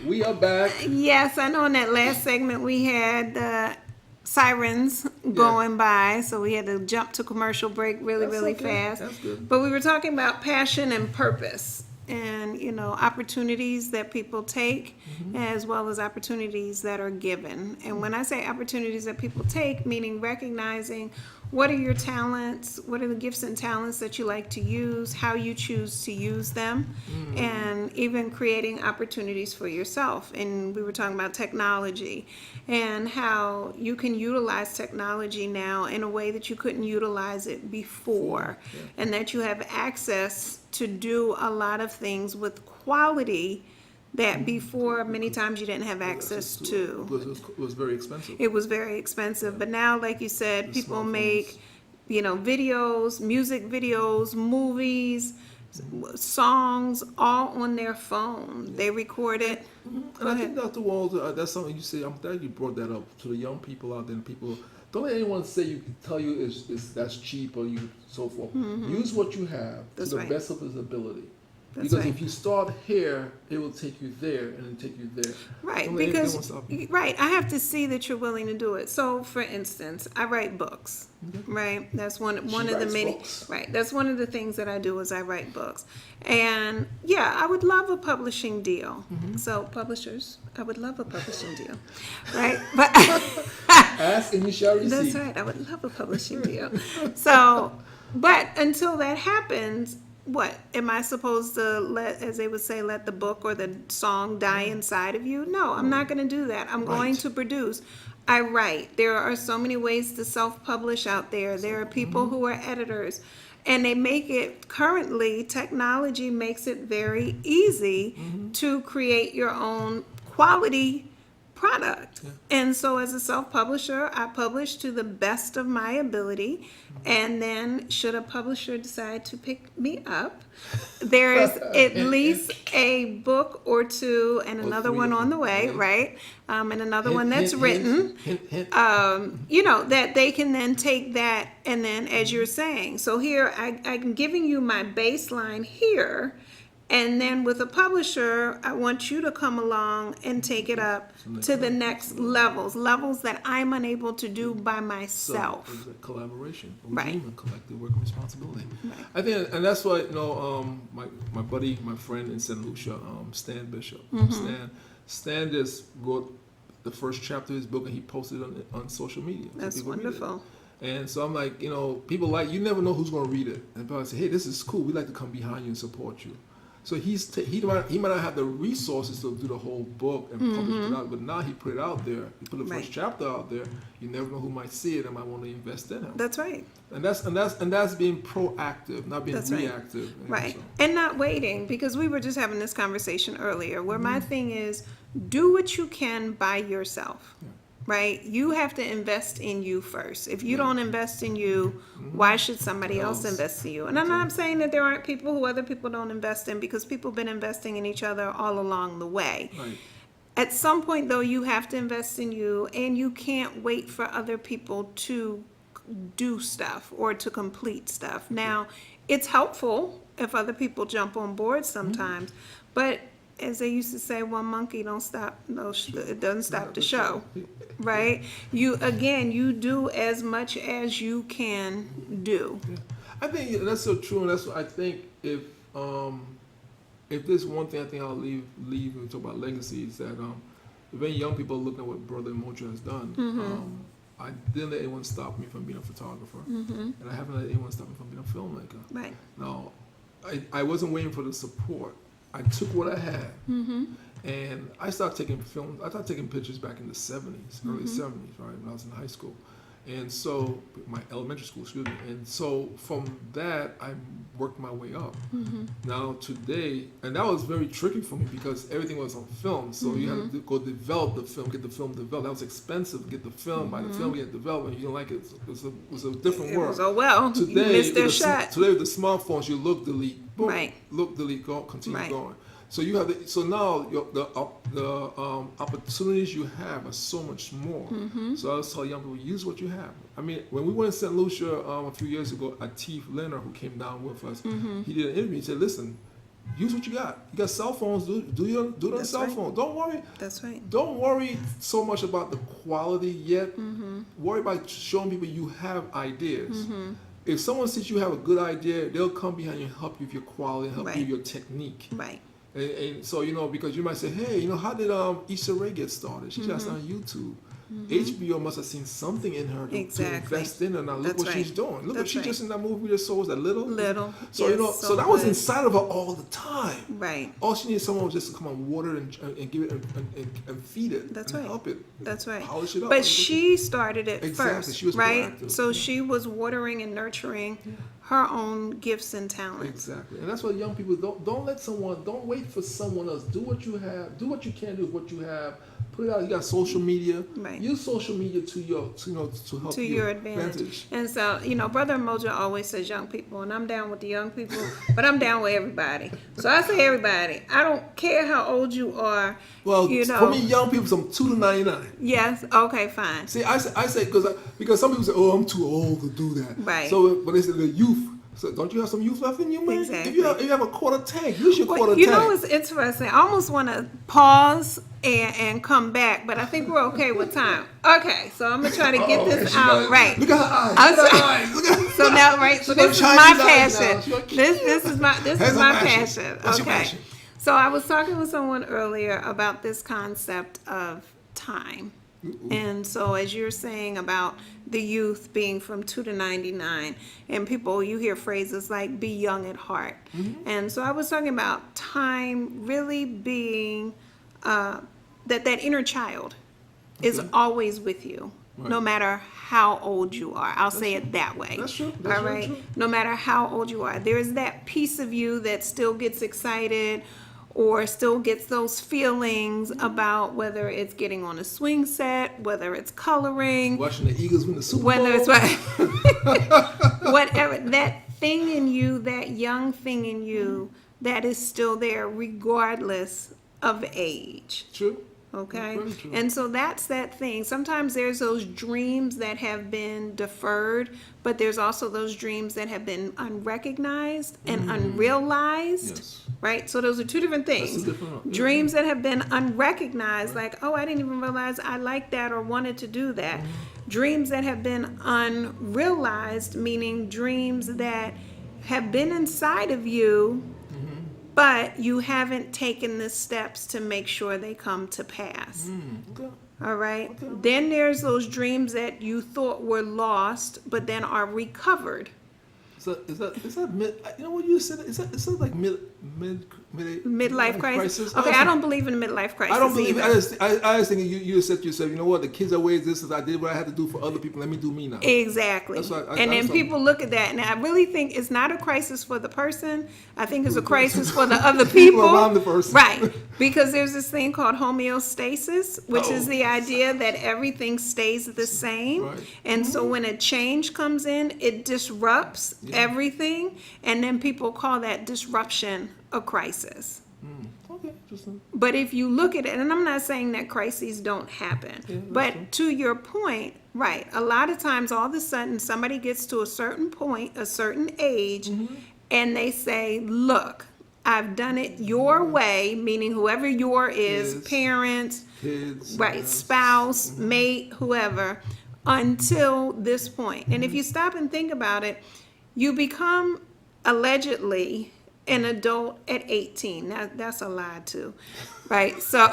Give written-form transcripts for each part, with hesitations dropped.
We are back. Yes, I know in that last segment we had the sirens Yeah, going by, so we had to jump to commercial break really, that's really okay. fast. That's good. But we were talking about passion and purpose and, opportunities that people take Hmm. as well as opportunities that are given. And when I say opportunities that people take, meaning recognizing what are your talents, what are the gifts and talents that you like to use, how you choose to use them, and even creating opportunities for yourself. And we were talking about technology and how you can utilize technology now in a way that you couldn't utilize it before, Yeah. and that you have access to do a lot of things with quality that before many times you didn't have access Because to. it was very expensive. It was very expensive, but now, like you said, The people smartphones. make, videos, music videos, movies, songs, all on their phone. They record And, it. and Go I think ahead. Dr. Walls, that's something you say. I'm glad you brought that up to the young people out there. And people, don't let anyone say you tell you is that's cheap or you so forth. Use what you have to That's the right. best of his ability. That's Because right. if you start here, it will take you there and then take you there. Right, Don't let anyone because stop you. right, I have to see that you're willing to do it. So, for instance, I write books. Okay. Right, that's She one of the writes many. books. Right, that's one of the things that I do is I write books, and yeah, I would love a publishing deal. So, publishers, I would love a publishing deal, right? But Ask and you shall that's receive. right. I would love a publishing deal. So, but until that happens, what am I supposed to let, as they would say, let the book or the song die inside of you? No, I'm not going to do that. I'm going Right. to produce. I write. There are so many ways to self-publish out there. There are people who are editors, and they make it currently, technology makes it very easy to create your own quality product. Yeah. And so, as a self publisher, I publish to the best of my ability. And then, should a publisher decide to pick me up, there's at And least a book or two and or another three one of on them. the way, Yeah. right? And another Hint, one that's hint, hint, written, hint, hint. that they can then take that and then, as you're saying, so here I'm giving you my baseline here, and then with a publisher, I want you to come along and take it up to the next levels that I'm unable to do by So myself. it's a collaboration, Right. agreement, collective work and responsibility. Right. I think, and that's why my buddy, my friend in St. Lucia, Stan Bishop, Stan just wrote the first chapter of his book and he posted it on social media. So That's people read it. wonderful. And so I'm like, people like you never know who's going to read it, and people say, hey, this is cool. We like to come behind you and support you. So he might not have the resources to do the whole book and publish it out, but now he put it out there. He put the Right. first chapter out there. You never know who might see it and might want to invest in him. That's right. And that's being proactive, not being That's right. reactive. Right. So, And not waiting, because we were just having this conversation earlier where my thing is do what you can by yourself. Yeah. Right? You have to invest in you first. If you don't invest in you, why should somebody else invest in you? And I'm not saying that there aren't people who other people don't invest in, because people have been investing in each other all along the way. right. At some point, though, you have to invest in you, and you can't wait for other people to do stuff or to complete stuff. Now, it's helpful if other people jump on board sometimes, but as they used to say, one monkey don't stop, no, it doesn't stop the show, right? You do as much as you can do. Yeah. I think that's so true, and that's what I think if there's one thing I think I'll leave when we talk about legacy is that if any young people are looking at what Brother UMOJA has done, I didn't let anyone stop me from being a photographer, and I haven't let anyone stop me from being a filmmaker. Right. Now, I wasn't waiting for the support. I took what I had, and I started taking film. I started taking pictures back in the '70s, early '70s, right when I was in high school, and so my elementary school, excuse me. And so from that, I worked my way up. Now today, and that was very tricky for me because everything was on film, so you had to go develop the film, get the film developed. That was expensive to get the film, buy the film, get it developed, and you didn't like it. It was a different It world. was, oh well, you missed their shot. Today with the smartphones, you look, delete, boom, Right. look, delete, go, continue Right. going. So you have so now the opportunities you have are so much more. So I always tell young people, use what you have. I mean, when we went to St. Lucia a few years ago, Atif Leonard, who came down with us, he did an interview. He said, "Listen, use what you got. You got cell phones. Do it on That's cell right. phone. Don't worry. That's right. Don't worry so much about the quality yet. Mm-hmm. Worry about showing people you have ideas. Mm-hmm. If someone sees you have a good idea, they'll come behind you and help you with your quality, and help you with your technique. Right. And so, because you might say, hey, how did Issa Rae get started? She just on YouTube. HBO must have seen something in her to invest in her. Now look what she's doing. Look what she just in that movie we just saw was that little. So so that was inside of her all the time. Right. All she needed someone just to come and water it and give it and feed it. That's and right. help it. That's right. Polish it up. But she started it Exactly. first, She was right? proactive. So she was watering and nurturing her own gifts and talents. Exactly. And that's what young people don't wait for someone else. Do what you have. Do what you can do with what you have. Put it out. You got social media. Right. Use social media to help To your advantage. And so, Brother UMOJA always says young people, and I'm down with the young people, but I'm down with everybody. So I say everybody. I don't care how old you are. Well, for me, young people from 2 to 99. Yes. Okay. Fine. See, I say because some people say, "Oh, I'm too old to do that." Right. So, but they say the youth. So, don't you have some youth left in you, man? Exactly. If you have a quarter tank, use your quarter tank. It's interesting. I almost want to pause and come back, but I think we're okay with time. Okay, so I'm gonna try to get this out right. Look at her eyes. Look at her eyes. Look at her. So now, right. So this is my passion. This is my passion. What's your Okay. passion? So I was talking with someone earlier about this concept of time. And so as you're saying about the youth being from 2 to 99, and people, you hear phrases like be young at heart. And so I was talking about time really being that inner child is always with you, no matter how old you are. I'll say it that way. That's true. All right. True. No matter how old you are, there's that piece of you that still gets excited or still gets those feelings about whether it's getting on a swing set, whether it's coloring, Watching the Eagles win the Super Bowl. whether it's whatever, that thing in you, that young thing in you that is still there regardless of age. True. Okay. Very true. And so that's that thing. Sometimes there's those dreams that have been deferred, but there's also those dreams that have been unrecognized and unrealized. Yes. Right? So those are two different things. That's a different one. Dreams that have been unrecognized, like, oh, I didn't even realize I liked that or wanted to do that. Dreams that have been unrealized, meaning dreams that have been inside of you, but you haven't taken the steps to make sure they come to pass. Okay. All right? Then there's those dreams that you thought were lost, but then are recovered. So is that mid? You know what you said? Is that like Midlife crisis. Okay, I don't believe in midlife crisis. I don't believe. either. I was thinking you said to yourself, you know what? The kids are ways this is I did what I had to do for other people. Let me do me now. Exactly. That's what And then people look at that, and I really think it's not a crisis for the person. I think it's a crisis for the other people around the person. Right. Because there's this thing called homeostasis, which is the idea that everything stays the same. Right. And so when a change comes in, it disrupts everything, and then people call that disruption a crisis. Okay, interesting. But if you look at it, and I'm not saying that crises don't happen, but to your point, right, a lot of times all of a sudden somebody gets to a certain point, a certain age, and they say, look, I've done it your way, meaning whoever your is, Kids. parents, Kids. right, yes. spouse, mate, whoever, until this point. And if you stop and think about it, you become allegedly an adult at 18. Now, that's a lie too, right? So,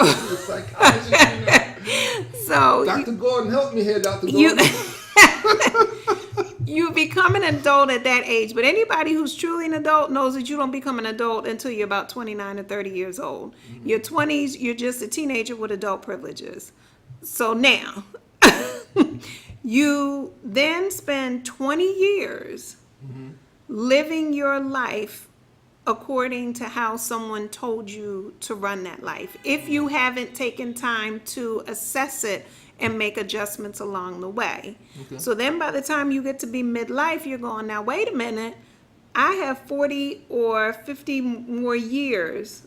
so Dr. Gordon, help me here, Dr. Gordon. you become an adult at that age. But anybody who's truly an adult knows that you don't become an adult until you're about 29 or 30 years old. Your 20s, you're just a teenager with adult privileges. So now, you then spend 20 years living your life according to how someone told you to run that life, if you haven't taken time to assess it and make adjustments along the way. Okay. So then by the time you get to be midlife, you're going, now wait a minute, I have 40 or 50 more years.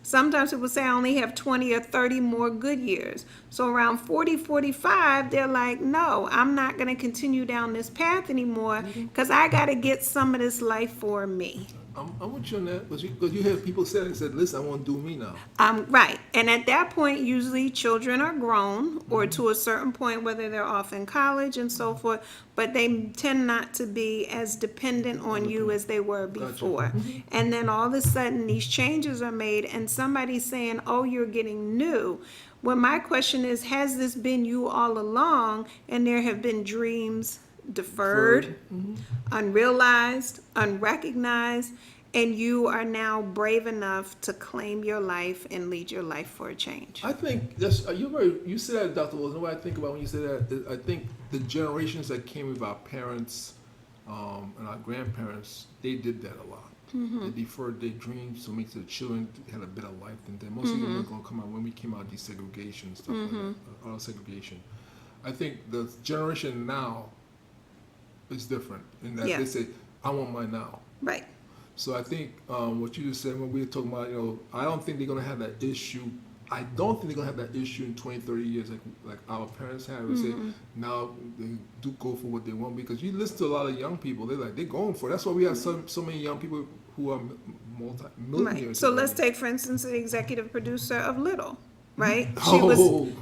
Sometimes people say I only have 20 or 30 more good years. So around 40, 45, they're like, no, I'm not going to continue down this path anymore because I got to get some of this life for me. I'm with you on that, because you hear people say and said, "Listen, I want to do me now." Right. And at that point, usually children are grown or to a certain point, whether they're off in college and so forth, but they tend not to be as dependent on you as they were before. And then all of a sudden, these changes are made and somebody's saying, oh, you're getting new. Well, my question is, has this been you all along and there have been dreams deferred, unrealized, unrecognized, and you are now brave enough to claim your life and lead your life for a change? I think you said that, Dr. Wilson. What I think about when you say that, I think the generations that came with our parents and our grandparents, they did that a lot. They deferred their dreams to make the children had a better life than them. Most of them were going to come out when we came out of desegregation, stuff like that, segregation. I think the generation now is different in that they say, I want mine now. Right. So I think what you just said when we were talking about, I don't think they're going to have that issue. I don't think they're going to have that issue in 20, 30 years like our parents have. And say, now they do go for what they want, because you listen to a lot of young people, they're going for it. That's why we have so many young people who are multi-millionaires. Right. So let's take, for instance, the executive producer of Little. Right?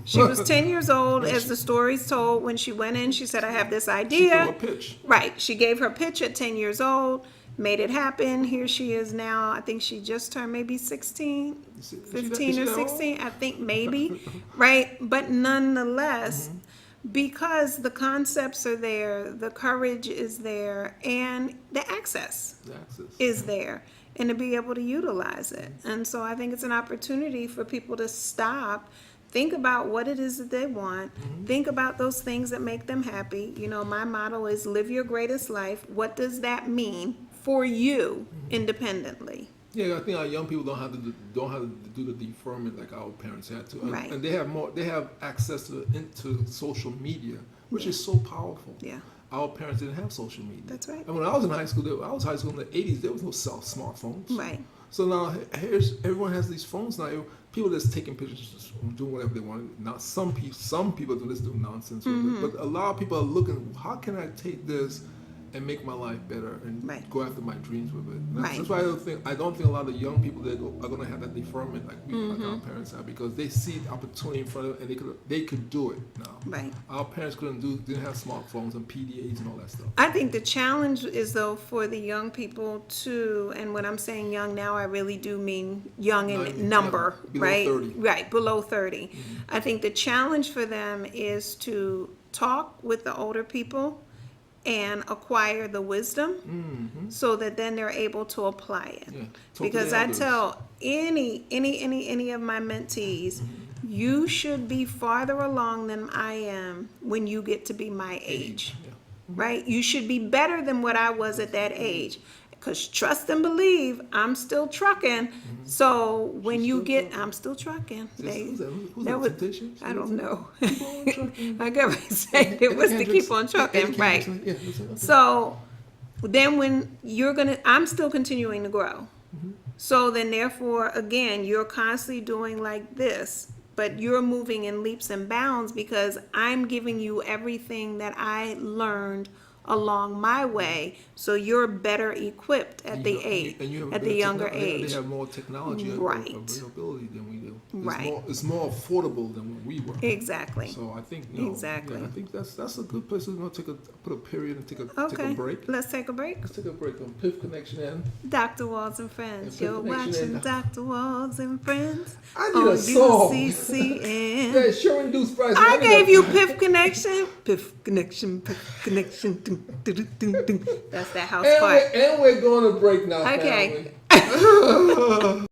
She was 10 years old, as the story's told. When she went in, she said, I have this idea. She gave a pitch. Right. She gave her pitch at 10 years old, made it happen. Here she is now. I think she just turned maybe 16, 15 or 16. I think maybe. Right? But nonetheless, because the concepts are there, the courage is there, and the access is there, and to be able to utilize it. And so I think it's an opportunity for people to stop, think about what it is that they want, think about those things that make them happy. My motto is live your greatest life. What does that mean for you independently? Yeah, I think our young people don't have to do the deferment like our parents had to, Right. and they have access to social media, which is so powerful. Yeah. Our parents didn't have social media. That's right. And when I was in high school, in the 80s, there was no smartphones. Right. So now everyone has these phones now. People just taking pictures, just doing whatever they want. Not some people do this, do nonsense with it, but a lot of people are looking, how can I take this and make my life better and go after my dreams with it. That's why I don't think a lot of young people that are going to have that deferment like our parents have, because they see the opportunity in front of them and they could do it now. Right. Our parents didn't have smartphones and PDAs and all that stuff. I think the challenge is, though, for the young people too, and when I'm saying young now, I really do mean young in number, below right? 30. Right, below 30. I think the challenge for them is to talk with the older people and acquire the wisdom so that then they're able to apply it. Yeah, because I tell any of my mentees, you should be farther along than I am when you get to be my age. Yeah. Right? You should be better than what I was at that age. Because trust and believe, I'm still trucking. So when I'm still trucking. Who's that Temptation? I don't know. Keep on trucking. I gotta say it was to keep on trucking, right? Yeah, So then when I'm still continuing to grow. So then therefore, again, you're constantly doing like this, but you're moving in leaps and bounds because I'm giving you everything that I learned along my way, so you're better equipped at the younger age. They have more technology availability than we do. It's more affordable than when we were. Exactly. So I think exactly. I think that's a good place to put a period and take a break. Let's take a break. Let's take a break on Piff Connection and Dr. Walls and Friends. You're Connection watching Dr. Walls and Friends. I need a song. UCN. Yeah, sure induced price. I gave you Piff Connection. Piff Connection. Piff Connection. That's that house part. And we're going to break now. Okay. Family.